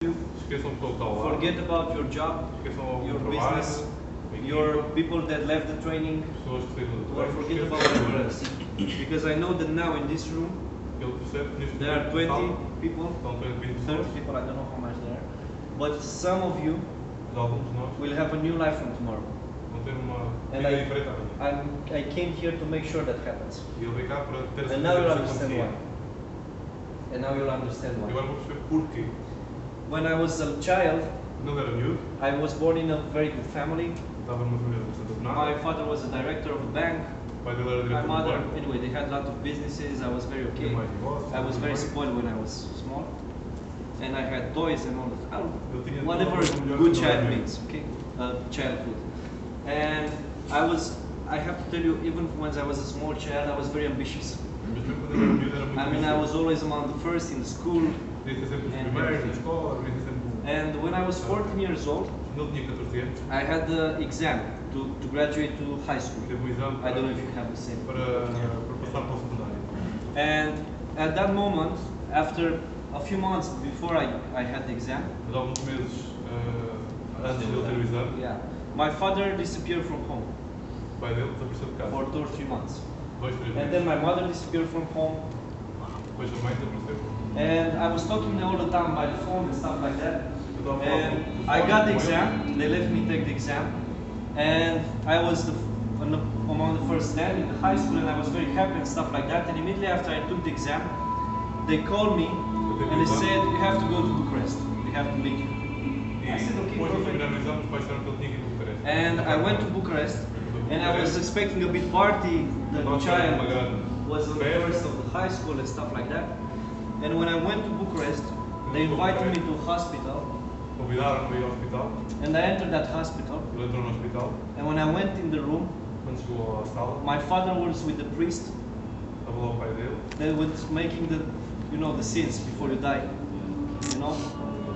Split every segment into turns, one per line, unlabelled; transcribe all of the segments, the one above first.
Esqueçam o pessoal que está ao lado.
Forget about your job,
Esqueçam o
your
trabalho,
business,
a equipa,
your people that left the training,
pessoas que saíram do
or
treino.
forget
Esqueçam
about everyone else. Because I know that now in this room
Ele percebe que neste
there are
momento
20 people,
estão 20
30
pessoas,
people, I don't know how much there are, but some of you
mas alguns de nós
will have a new life from tomorrow.
vão ter uma
And
vida diferente amanhã.
I came here to make sure that happens.
E ele veio cá para ter essa
And now you'll
certeza que
understand
acontecia.
why. And now you'll understand
E
why.
agora vou perceber porquê.
When I was a child,
Quando era miúdo,
I was born in a very good family.
estava numa família bastante
My
ordenada.
father was a director of a bank.
O pai dele era
My
diretor do
mother,
banco.
anyway, they had a lot of businesses. I was very okay.
Tinha mais negócios,
I was
tudo
very
bem.
spoiled when I was small. And I had toys and all that.
Eu tinha
Whatever
tudo, melhor
good
que
child
não havia.
means, okay? Childhood. And I have to tell you, even when I was a small child, I was very ambitious.
Mas mesmo quando eu era miúdo, era muito
I mean, I was
ambicioso.
always among the first in the school.
Devia ser sempre os
and
primeiros na
everything.
escola, devia ser sempre
And when I was 14 years old,
Quando ele tinha 14 anos,
I had the exam to graduate to high school.
teve um exame
I don't know if you have the same.
para passar para o secundário.
And at that moment, after a few months before I had the exam,
Mas alguns meses antes de ele ter o exame,
yeah, my father disappeared from home
o pai dele desapareceu de casa.
for 2 or 3 months.
2, 3
And then
meses.
my mother disappeared from home.
Depois a mãe desapareceu.
And I was talking all the time by the phone and stuff like that.
Eu estava a falar
And
com-
I got the
com ele.
exam. They let me take the exam. And I was among the first 10 in the high school, and I was very happy and stuff like that. And immediately after I took the exam, they called me and they said, "You have to go to Bucharest. We have to meet you."
E
I said, "Okay,
depois de
perfect."
terminar o exame, os pais disseram que ele tinha que ir para Bucareste.
And I went to Bucharest, and I was expecting a big party. The child was on the first of the high school and stuff like that. And when I went to Bucharest, they invited me to a hospital,
Convidaram-me a ir ao hospital.
and I entered that hospital.
Ele entrou no hospital.
And when I went in the room,
Quando chegou à sala,
my father was with the priest.
estava lá o pai dele.
They was making the scenes before you die,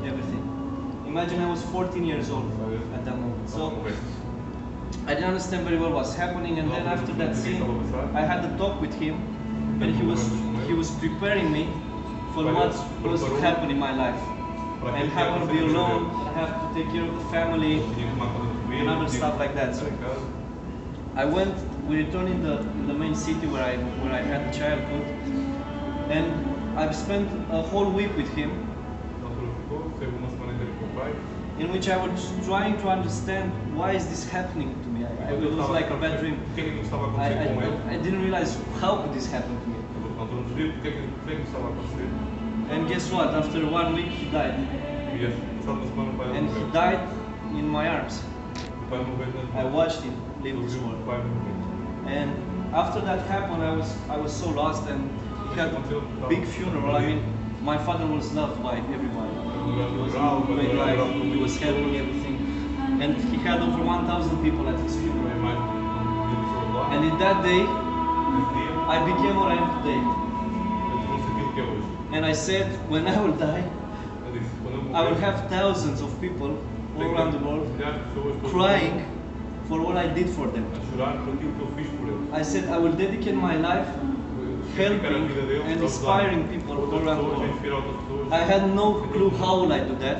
everything. Imagine I was 14 years old at that moment. So I didn't understand very well what's happening, and then after that scene, I had a talk with him, and he was preparing me for what was to happen in my life, and how I'll be alone, and I have to take care of the family,
Tinha que tomar conta da família,
and other
tinha
stuff
que
like that.
estar
So
em casa.
we returned in the main city where I had childhood, and I've spent a whole week with him,
Na altura ficou, teve uma semana inteira com o pai.
in which I was trying to understand why is this happening to me. It was like a bad dream.
O que é que aquilo estava a
I,
acontecer com ele?
I didn't realize how could this happen to me.
Eu na altura não percebi porque é que estava a acontecer.
And guess what? After 1 week he died,
E passado uma semana o pai
and he
morreu.
died in my arms.
O pai morreu nas
I
mãos.
watched him leave
Eu
this
vi o
world.
pai morrer.
And after that happened, I was so lost, and he had a big funeral. I mean, my father was loved by everybody. He was a great guy. He was helping everything, and he had over 1,000 people at his funeral.
Foi mais de pessoas lá.
And in that day,
Nesse dia,
I became what I am today.
eu trouxe aquilo que é hoje.
And I said, when I will die,
Eu disse, quando eu
I will
morrer,
have thousands of people all around the world
milhares de pessoas todas
crying for what I did for them.
a chorar por aquilo que eu fiz por eles.
I said, I will dedicate my life
Dedicar a
helping
vida deles,
and
a ajudar
inspiring people all
outras
around the
pessoas, a
world.
inspirar outras pessoas.
I had no clue how will I do that,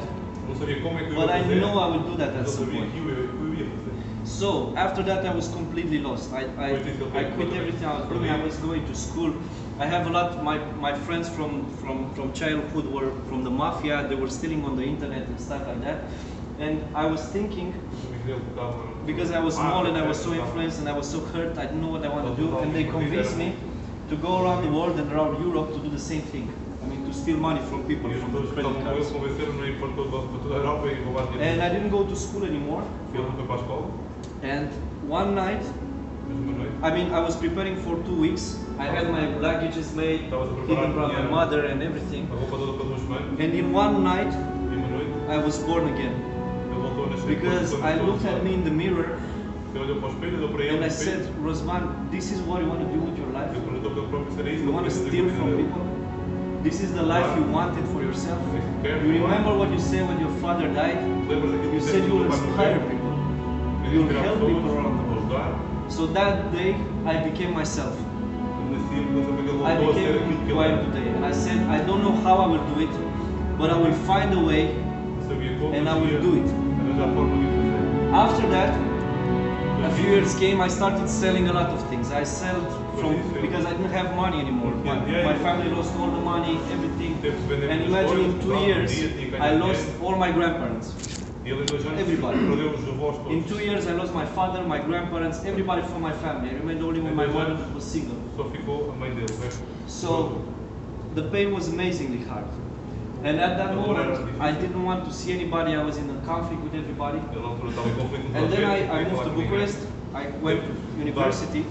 Não sabia como é que eu
but
ia
I
fazer,
know I will do that
mas
at
eu
some
sabia
point.
que eu ia fazer.
So after that, I was completely lost. I quit everything I was doing. I was going to school. I have a lot. My friends from childhood were from the mafia. They were stealing on the internet and stuff like that. And I was thinking, because I was small and I was so influenced and I was so hurt, I didn't know what I wanted to do. And they convinced me to go around the world and around Europe to do the same thing. I mean, to steal money from people,
E as
from the
pessoas que
credit
estavam com eles
cards.
convenceram-me a ir para toda a Europa e roubar
And
dinheiro.
I didn't go to school anymore.
Ele não foi para a escola,
And one night,
mas uma noite,
I mean, I was preparing for 2 weeks. I had my luggages made,
estavas a preparar
hidden from my mother and everything.
a roupa toda para 2 semanas,
And in one night,
e uma noite,
I was born again.
ele voltou a nascer.
Because I looked at me in the mirror
Ele olhou para o espelho, olhou para ele
and I
no espelho.
said, Razvan, this is what you want to do with your life?
Ele perguntou para ele próprio se era isso.
You want to steal from people? This is the life you wanted for yourself? You remember what you said when your father died?
Lembras daquilo
You
que
said you will
disseste
inspire
quando
people.
ele
You'll
inspirar
help
pessoas,
people around the world.
ajudar.
So that day, I became myself.
Nesse dia, não sei porque ele
I
voltou a ser
became
aquilo que
who I
ele
am
era.
today. And I said, I don't know how I will do it, but I will find a way
sabia como,
and I
mas
will
ia
do it.
arranjar a forma de o fazer.
After that, a few years came, I started selling a lot of things. I sold because I didn't have money anymore. My family lost all the money, everything. And imagine in 2 years, I lost all my grandparents. Everybody. In 2 years, I lost my father, my grandparents, everybody from my family. I remained only when my mother was single. So the pain was amazingly hard. And at that moment, I didn't want to see anybody. I was in a conflict with everybody. And then I moved to Bucharest. I went to university.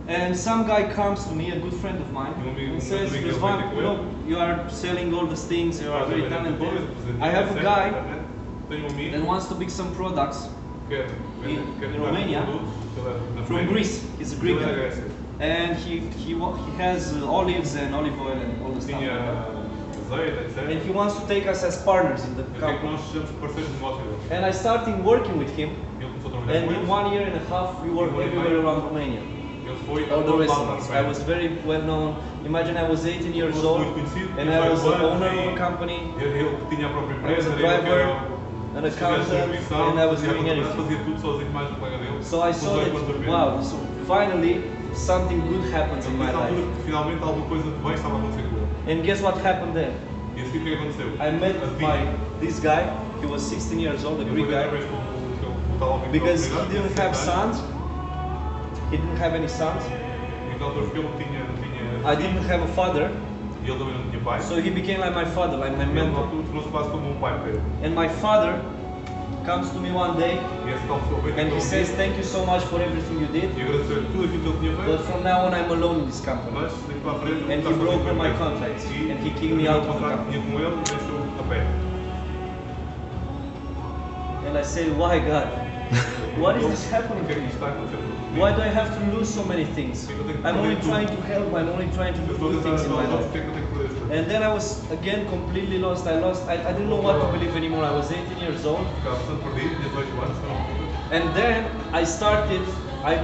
And some guy comes to me, a good friend of mine, and says, Razvan, look, you are selling all these things, you are very talented. I have a guy that wants to pick some products in Romania from Greece. He's a Greek guy. And he has olives and olive oil and all the stuff. And he wants to take us as partners in the company. And I started working with him. And in 1 year and a half, we worked everywhere around Romania. All the restaurants. I was very well known. Imagine I was 18 years old and I was the owner of a company. I was a driver, an accountant, and I was doing everything. So I saw that, wow, so finally something good happens in my life. And guess what happened then? I met this guy, he was 16 years old, a Greek guy, because he didn't have sons. He didn't have any sons. I didn't have a father. So he became like my father, like my mentor. And my father comes to me one day and he says, thank you so much for everything you did. But from now on I'm alone in this company. And he broke all my contracts and he kicked me out of the company. And I said, why God? What is this happening to me? Why do I have to lose so many things? I'm only trying to help, I'm only trying to do good things in my life. And then I was again completely lost. I didn't know what to believe anymore. I was 18 years old. And then I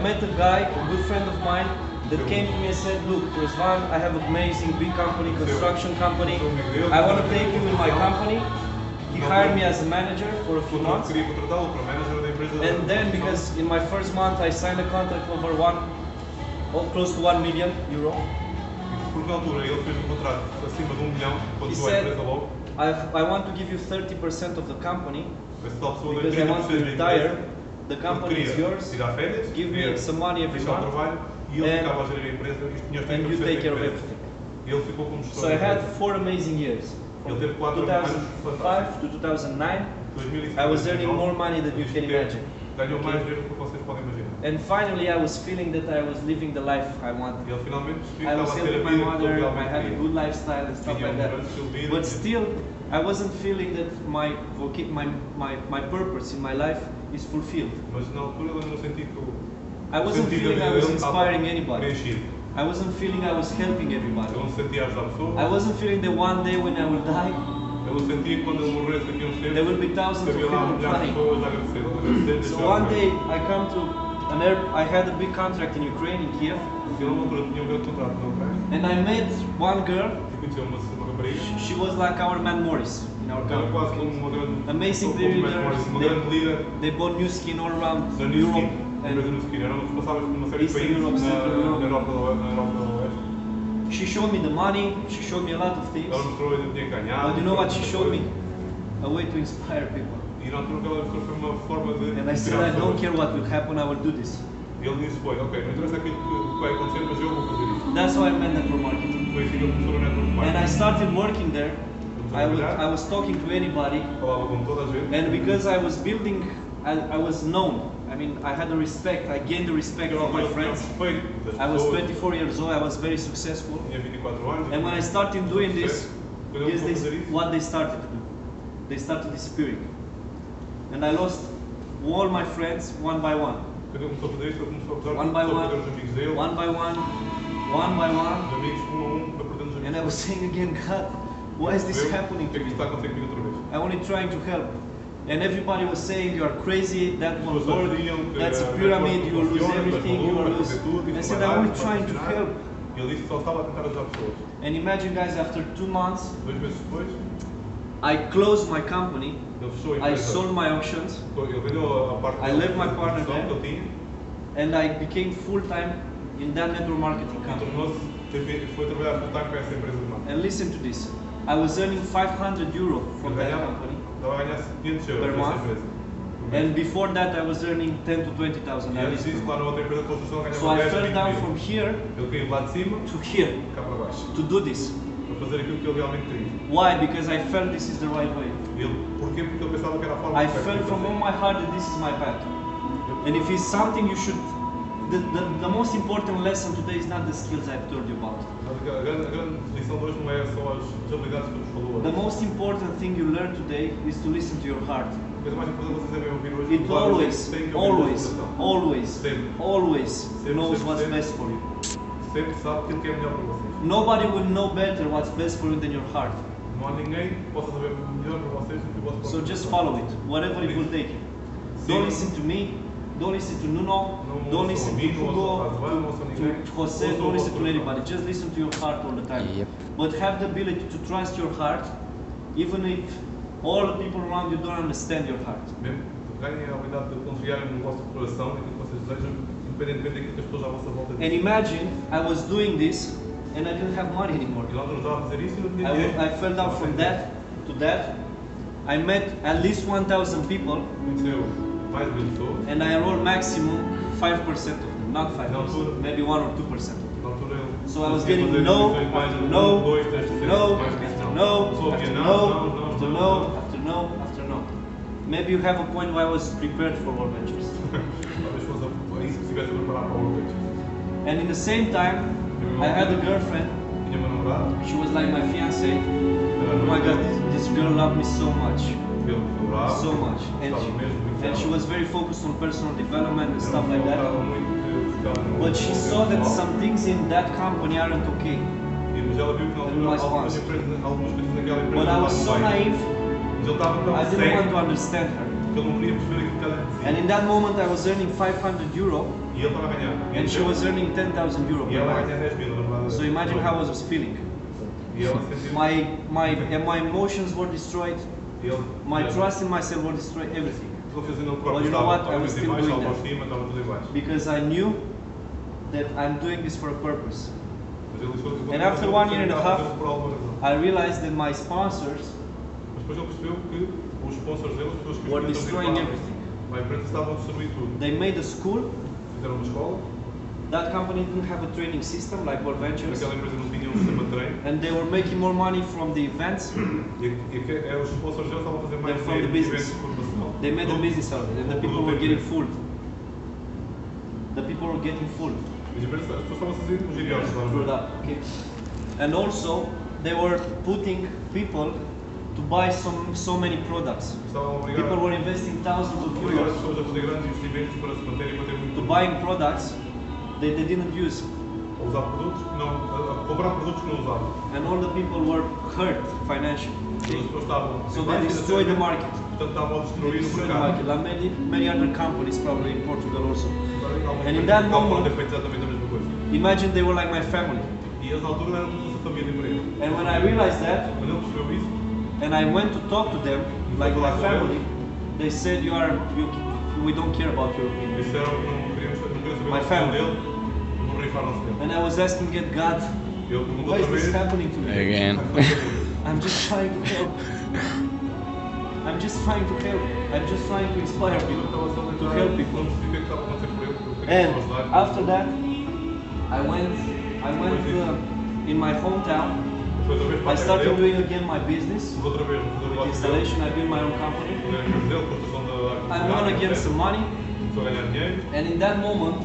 met a guy, a good friend of mine, that came to me and said, look, Razvan, I have an amazing big company, construction company. I want to take you in my company. He hired me as a manager for a few months. And then, because in my first month I signed a contract over close to 1 million euro. He said, I want to give you 30% of the company because I want to retire. The company is yours. Give me some money every month and you take care of everything. So I had 4 amazing years. From 2005 to 2009, I was earning more money than you can imagine. And finally, I was feeling that I was living the life I wanted. I was helping my mother, I had a good lifestyle and stuff like that. But still, I wasn't feeling that my purpose in my life is fulfilled. I wasn't feeling I was inspiring anybody. I wasn't feeling I was helping everybody. I wasn't feeling that one day when I will die, there will be thousands of people crying. So one day I come to I had a big contract in Ukraine, in Kiev, and I met one girl. She was like our man Morris in our company. Amazing leader. They bought new skin all around Europe. Eastern Europe, Central Europe. She showed me the money, she showed me a lot of things. But you know what she showed me? A way to inspire people. And I said, I don't care what will happen, I will do this. That's how I met network marketing. And I started working there. I was talking to anybody. And because I was building, I was known. I mean, I had the respect, I gained the respect of my friends. I was 24 years old, I was very successful. And when I started doing this, what they started to do? They started disappearing. And I lost all my friends one by one. One by one, one by one, one by one. And I was saying again, God, why is this happening to me? I'm only trying to help. And everybody was saying, you are crazy, that won't work, that's a pyramid, you will lose everything, you will lose. And I said, I'm only trying to help. And imagine, guys, after 2 months,
2 meses depois,
I closed my company.
ele fechou a
I
empresa.
sold my auctions,
Ele vendeu a parte
I left my
da
partner
produção que
there.
ele tinha
and I became full-time in that network marketing
e
company.
foi trabalhar full-time para essa empresa de marketing.
And listen to this. I was earning 500 euro from that company.
Estava a ganhar 500 euros
Per
nessa
month.
empresa.
And before that, I was earning 10 to 20,000
E
at
antes
least.
disso, lá na outra empresa de construção, ganhava
So I
10,
fell
20
down
mil.
from here
Ele caiu lá de cima,
to here
cá para baixo,
to do this.
para fazer aquilo que ele realmente queria.
Why? Because I felt this is the right way.
Porquê? Porque ele pensava que era a forma
I
correta
felt
de
from
fazer.
all my heart that this is my path. And if it's something you should, the most important lesson today is not the skills I've told you about.
A grande lição de hoje não é só as habilidades que nos falou
The
hoje.
most important thing you learn today is to listen to your heart.
A coisa mais importante que vocês devem ouvir hoje
It always,
tem que ouvir o
always,
coração.
always,
Sempre.
always
Sempre,
knows
sempre,
what's
sempre.
best for you.
Sempre sabe aquilo que é melhor para vocês.
Nobody will know better what's best for you than your heart.
Não há ninguém que possa saber melhor para vocês do que o vosso
So
próprio
just
coração.
follow it, whatever it will take you. Don't listen to me, don't listen to Nuno, don't listen to Hugo, to Jose, don't listen to anybody. Just listen to your heart all the time.
Yep.
But have the ability to trust your heart, even if all the people around you don't understand your heart.
Mesmo que ganhem a habilidade de confiar no vosso coração, naquilo que vocês desejam, independentemente daquilo que as pessoas à vossa volta
And
dizem.
imagine I was doing this and I didn't have money anymore.
E lá não estava a fazer isso e não tinha dinheiro.
I fell down from that to that. I met at least 1,000 people
Conheceu mais de 1000 pessoas.
and I enrolled maximum 5% of them, not 5%,
No.
maybe 1 or 2%.
Na altura ele
So I was
conseguia
getting
fazer
no
inscrições mais de
after no,
2, 3%,
after no,
mais que
after
não.
no,
Pessoa
after
via
no,
não,
after
não,
no, after no, after no. Maybe you have a point where I was prepared for all ventures.
Talvez fosse isso que estivesse a preparar para o World
And in the same time, I had a girlfriend.
Tinha uma namorada,
She was like my fiancée.
era
Oh my God, this girl loved me so much,
ele adorava,
so much.
gostava mesmo muito
And she
dela.
was very focused on personal development and
Era
stuff
uma
like
pessoa que
that.
gostava muito de ficar no
But she saw that some things in that company aren't okay.
Mas ela viu que na
And my
altura algumas
sponsor.
coisas naquela empresa
But I
não
was so
estavam bem.
naive,
Mas ele estava tão
I didn't want to
cego
understand her.
que ele não queria perceber aquilo que ela dizia.
And in that moment, I was earning 500 euro,
E ele estava a ganhar.
and she was earning 10,000 euro
E
per
ela a
month.
ganhar 10 mil, na verdade.
So imagine how I was feeling.
E ela sentiu.
My emotions were destroyed.
E ele,
My trust in myself were destroyed. Everything.
Ele fez no
But
próprio
you know what?
estava
I was
muito em
still
baixo,
doing that.
autoestima, estava tudo em baixo.
Because I knew that I'm doing this for a purpose.
Mas ele disse que
And after 1 year and a half,
por alguma razão.
I realized that my sponsors
Mas depois ele percebeu que os sponsors dele, as pessoas que
were
os
destroying everything.
a empresa estavam a destruir tudo.
They made a school.
Fizeram uma escola,
That company didn't have a training system like World Ventures.
aquela empresa não tinha um sistema de treino.
And they were making more money from the events.
Os sponsors deles estavam a fazer mais
They're from the
dinheiro
business.
de formação.
They made a business out of it, and the people were getting full. The people were getting full.
As pessoas estavam a fazer os giriós lá
Through
no
that, okay. And also, they were putting people to buy so many products.
Estavam a obrigar
People were investing thousands of
as
euros
pessoas a fazer grandes investimentos para se manterem e para ter muito
to buying products that they didn't use.
a usar produtos que não, a comprar produtos que não usavam.
And all the people were hurt financially.
As pessoas estavam
So they destroyed the market.
Portanto, estavam a
They
destruir o
destroyed the
mercado.
market, like many other companies probably in Portugal also.
Algumas
And in
empresas
that
estavam
moment-
a ter feito exatamente a mesma coisa.
Imagine they were like my family.
E eles, na altura, eram toda a família para ele.
And when I realized that,
Quando ele percebeu isso,
and I went to talk to them, like my family, they said, we don't care about your opinion.
disseram que não queriam saber
My
a opinião
family.
dele, borrifaram-se dele.
And I was asking God,
Ele perguntou
why is
outra
this
vez.
happening to me?
Again.
I'm just trying to help. I'm just trying to help. I'm just trying to inspire people, to help people. And after that, I went in my hometown. I started doing again my business.
Outra vez,
With installation, I built my own company. I won again some money.
Começou a ganhar dinheiro.
And in that moment,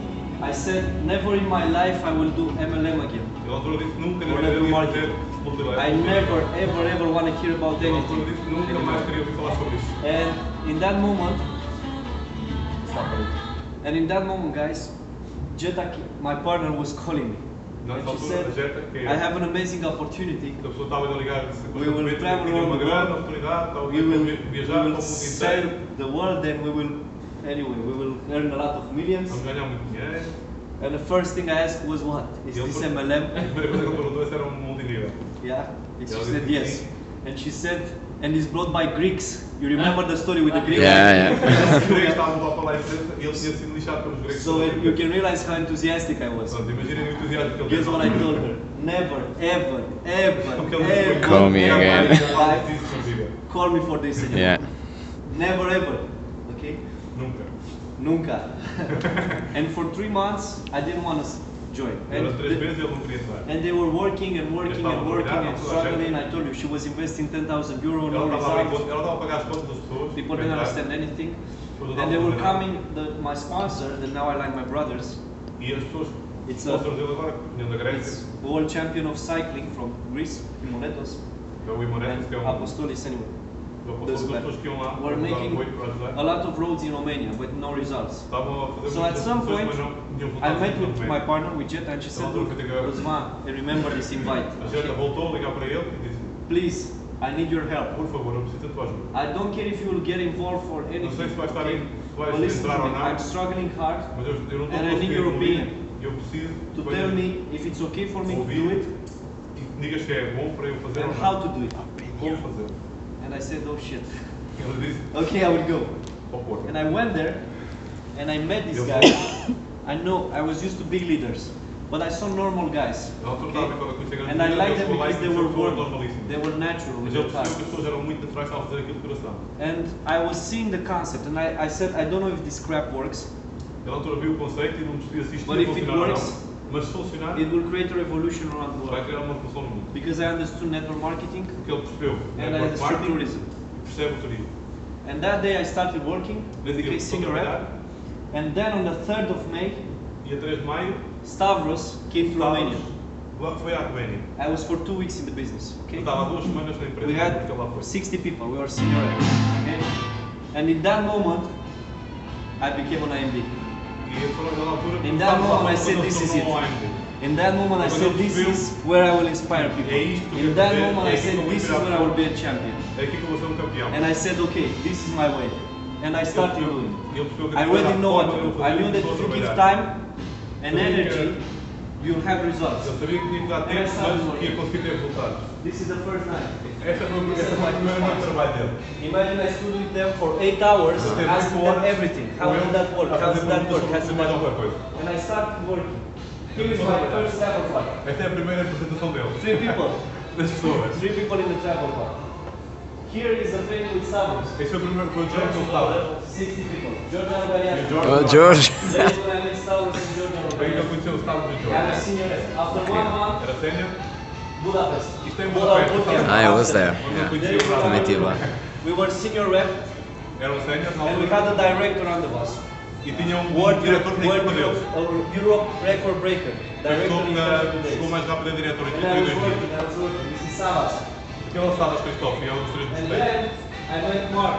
I said, never in my life I will do MLM again.
E na altura disse nunca na
Or
vida
network
ia
marketing.
fazer multilevel.
I never, ever want to hear about
E na altura
anything.
disse que nunca mais queria ouvir falar sobre isso.
And in that moment, guys, Jetta, my partner, was calling me. And
Nessa
she
altura, a
said,
Jetta, que
I have an amazing opportunity.
a pessoa estava a ligar, disse que
We will travel
tinha uma
around the
grande
world.
oportunidade, estava
We will,
a viajar para o mundo
sell
inteiro,
the world, and we will, anyway, we will earn a lot of millions.
vamos ganhar muito dinheiro.
And the first thing I asked was what? Is this MLM?
A primeira coisa que ele perguntou se era multinível.
Yeah. And she
Ela
said
disse
yes.
sim.
And she said, and it's brought by Greeks. You remember the story with the Greeks?
Yeah,
Os gregos estavam lá para lá e ele tinha sido lixado pelos gregos.
So you can realize how enthusiastic I was.
Pronto, imaginem o entusiasmo que ele
Guess what I told her? Never, ever, ever,
Porque ele disse,
ever,
Call me again.
call me for this anymore.
Yeah.
Never ever. Okay?
Nunca.
Nunca. And for 3 months, I didn't want to join.
Durante 3 meses ele não queria entrar.
And they were working and working and working and struggling. I told you, she was investing 10,000 euro, no
Ela estava
results.
a pagar as contas das pessoas.
People didn't understand anything. And they were coming, my sponsor, and now I like my brothers.
E as pessoas,
It's
sponsors dele agora, vinham da Grécia,
It's world champion of cycling from Greece, Imonetos,
que é o Imonetos, que é um
Apostolis anyway.
apóstolo das pessoas que iam lá,
We're
para
making
apoio para ajudar.
a lot of roads in Romania, but no results.
Estavam a fazer
So at
muitas
some
pessoas,
point,
mas não tinham
I
resultados
met
no
with
documento.
my partner, with Jet, and she said, look, Razvan, I remember this invite.
A Jeta voltou a ligar para ele e disse,
Please, I need your help.
por favor, eu preciso da tua ajuda.
I don't care if you will get involved for
Não
anything.
sei se vais estar
okay?
se vais
But listen
entrar
to
ou
me,
não,
I'm struggling hard
mas eu não estou
and I need your
conseguindo
opinion
eu preciso
to
depois
tell me if it's okay for me to
ouvir
do it
e que digas que é bom para eu fazer ou
and
não.
how to do it.
Como fazer.
And I said, oh shit.
Ele disse,
Okay, I will go.
ao Porto.
And I went there and I met these
Eu
guys. I know I was used to big leaders, but I saw normal guys.
Na altura estava quando eu conheci a grande
And I
líder,
liked
ele
them
foi lá e
because they
disse,
were
"Eu sou
warm.
normalíssimo."
They were natural
Mas
with
ele
their
percebeu que
time.
as pessoas eram muito naturais a fazer aquilo de coração.
And I was seeing the concept and I said, I don't know if this crap works.
Ele na altura viu o conceito e não percebia se isto
But
ia
if it
funcionar ou
works,
não. Mas se funcionar,
It will create a revolution around the
vai
world.
criar uma revolução no mundo.
Because I understood network marketing
Porque ele percebeu
and I
network
understood
marketing,
tourism.
percebe o turismo.
And that day I started working,
Nesse dia
became
começou a
senior rep.
trabalhar
And then on the 3rd of May,
e a 3 de maio
Stavros came to Romania.
foi à Roménia.
I was for 2 weeks in the business.
Eu
Okay?
estava há 2 semanas na empresa
We
porque
had
ele lá foi.
60 people, we were senior reps. Okay? And in that moment, I became an IMD.
E ele falou na altura
In that
começámos a
moment I
falar
said,
quando
this
ele
is
se
it.
tornou AMD.
In that moment I
Quando
said,
ele
this
percebeu,
is where I will inspire people.
é isto que eu
In
quero
that
fazer,
moment
é
I
aqui que eu
said,
vou
this is
inspirar
where I will be a
pessoas.
champion.
É aqui que eu vou ser um campeão.
And I said, okay, this is my way. And I started doing it.
Ele percebeu que
I
aquilo era
already
a
know what
forma
to
de
do.
eu
I
fazer
knew that
pessoas
if you give
trabalhar.
time and energy, you'll have results.
Eu sabia que tinha que dar
And I
tempo,
started
mas que ia
working.
conseguir ter resultados.
This is the first night.
Esta foi a primeira noite de trabalho dele.
Imagine I stood with them for 8 hours,
Ele teve
asking
8
them
horas
everything.
com
How
ele,
did that work?
a
How
fazer
did that work?
perguntas
How
sobre
did
mais
that
alguma
work?
coisa.
And I started working. Here is my first travel park.
Esta é a primeira apresentação dele.
3 people.
Das pessoas.
3 people in the travel park. Here is the training with Stavros.
Este foi o primeiro foi o Jorge que ele estava.
60 people. George Algarias.
Oh, George.
That's when I met Stavros and George
Bem que ele
Algarias.
conheceu o estado do
I'm a
Jorge.
senior rep. After 1 month,
Era sénior.
Budapest.
Isto é em
Budapest.
Budapeste.
I was there.
Quando eu
Yeah.
conheci o Razvan.
Também estive lá.
We were senior rep
Era um sénior na
and we
altura.
had a director under us.
E tinha um
World
diretor da equipa deles.
Europe record breaker. Director
Chegou
in 32
chegou
days.
mais rápido a diretor em
And I
32
was
dias.
working. This is Savas.
Porque ele estava a Cristóvão e é um dos 3
And
dos
then I met Mark.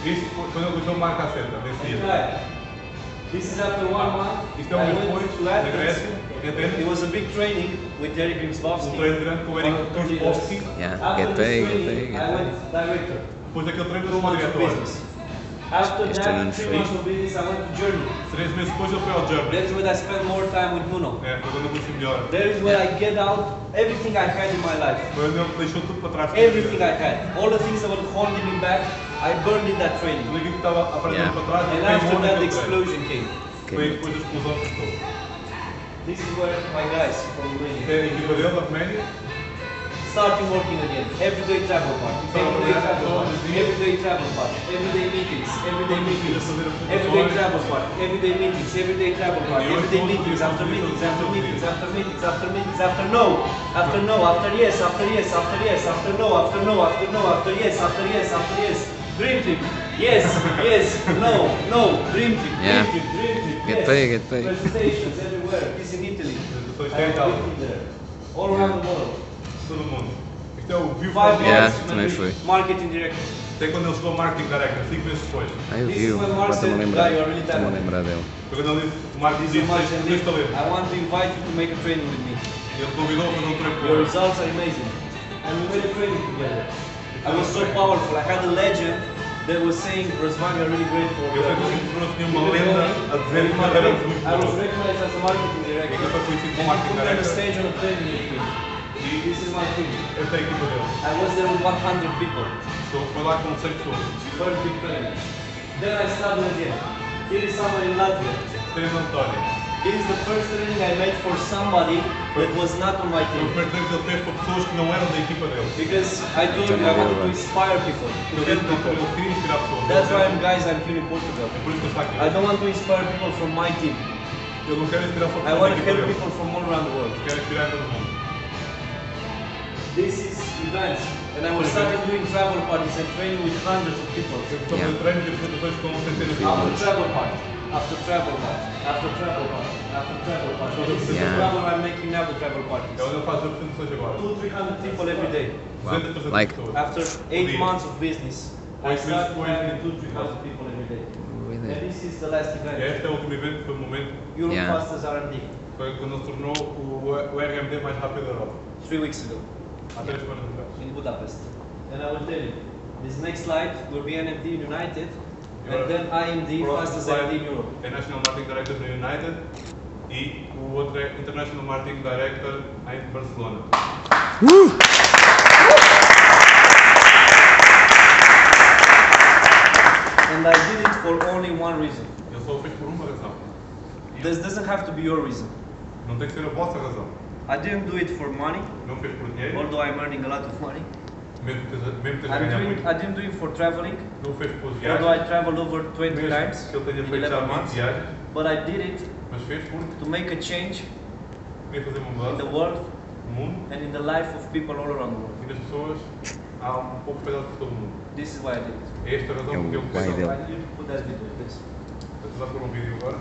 Isso foi quando ele conheceu o Marco Aceta, nesse
And
dia.
tried. This is after 1 month.
Isto é um
I
mês
went
depois,
to
na
Athens.
Grécia, em
It
Atenas.
was a big training with Eric Grimsbowski.
Um treino grande com o Eric Kurzbowski.
Yeah,
After
get
this
paid, get
training,
paid, get
I
paid.
went director.
Depois daquele treino,
2
ele foi
months of
diretor.
business. After
Just
that,
an
3
unfree.
months of business, I went to Germany.
3 meses depois, ele foi ao Germany.
That's when I spent more time with Nuno.
É, foi quando eu conheci melhor.
There is where I get out everything I had in my life.
Foi onde ele deixou tudo para trás.
Everything I had. All the things that were holding me back, I burned in that training.
Tudo aquilo que estava aprendendo
Yeah.
para trás,
And
ele
after
queimou
that, the
naquele treino.
explosion came.
Foi depois da explosão que ficou.
This is where my guys from Romania
É a equipa dele, da Roménia.
starting working again. Everyday travel party. Everyday travel party. Everyday travel party. Everyday meetings. Everyday meetings. Everyday travel party. Everyday meetings. Everyday travel party. Everyday meetings. After meetings. After meetings. After meetings. After meetings. After no. After no. After yes. After yes. After yes. After no. After no. After no. After yes. After yes. After yes. Dream trip. Yes. Yes. No. No. Dream trip.
Yeah.
Dream trip. Dream trip.
Get
Yes.
paid, get paid.
Presentations everywhere. This in Italy.
Apresentações
I
tem e tal.
have been there. All around the world.
Todo mundo. Isto é o View
5
from
Yeah,
months
também fui.
marketing director.
Até quando ele chegou ao Marketing Director, 5 meses depois.
Ah, eu
This
vi,
is when Mark
estou-me a
said,
lembrar.
"Guy, you are really
Estou-me a
talented.
lembrar dele.
Foi quando ele disse, o Marketing
Thank you so much,
disse,
and
tens talento.
I want to invite you to make a training with me.
Ele convidou a fazer um treino com
Your
ele.
results are amazing. And we made a training together. I was so powerful. I had a legend They were saying, Razvan, you're really great for
Eu sei que o Bruno tinha uma lenda a dizer que nós éramos muito
I was
bons.
recognized as a marketing director.
E que foi conhecido como
And he
marketing
put me on the
director.
stage on a training with me. This is my team.
Eu tenho a equipa dele.
I was there with 100 people.
Foi lá com 100 pessoas.
First big training. Then I started again. Here is someone in Latvia.
Três António.
This is the first training I made for somebody that was not on my
Foi o
team.
primeiro treino que ele fez para pessoas que não eram da equipa dele.
Because I told you I wanted to inspire people, to
Ele
help
disse que
people.
ele queria inspirar pessoas.
That's why I'm here in Portugal.
É por isso que ele está aqui.
I don't want to inspire people from my team.
Eu não quero inspirar só
I
pessoas
want
da
to
equipa
help
dele.
people from all around the world.
Quero inspirar todo mundo.
This is events, and I was starting doing travel parties and training with hundreds of people.
Estou a fazer treinos e apresentações com centenas de
After
pessoas.
travel party, after travel party, after travel party, after travel party. This is the travel I'm making now, the travel parties.
É onde ele faz as apresentações agora.
200-300 people every day.
200 300
Like-
pessoas.
After 8 months of business, I started having 2,000-3,000 people every day.
Really?
And this is the last
E
event.
este é o último evento, foi o momento,
Europe
Yeah.
Fastest R&D,
foi quando ele se tornou o RMD mais rápido da Europa.
3 weeks ago
Há 3 semanas atrás.
in Budapest. And I will tell you, this next slide will be NMD United, and then IMD Fastest R&D in Europe.
É National Marketing Director no United e o outro é International Marketing Director em Barcelona.
And I did it for only one reason.
Ele só o fez por uma razão.
This doesn't have to be your reason.
Não tem que ser a vossa razão.
I didn't do it for money,
Não fez por dinheiro,
although I'm earning a lot of money.
mesmo que esteja a ganhar muito.
I didn't do it for traveling,
Não fez por
although I
viagens,
traveled over 20
mesmo
times
que ele tenha
in
feito já
11
20
months.
viagens,
But I did it
mas fez porque
to make a change
queria fazer uma
in
mudança
the world
no mundo
and in the life of people all around the world.
e nas pessoas há um pouco espalhado por todo o mundo.
This is why I did it.
É esta a razão
É o
porque eu
pai
So
dele.
I need to put that video, please.
Vou-te dar por um vídeo agora.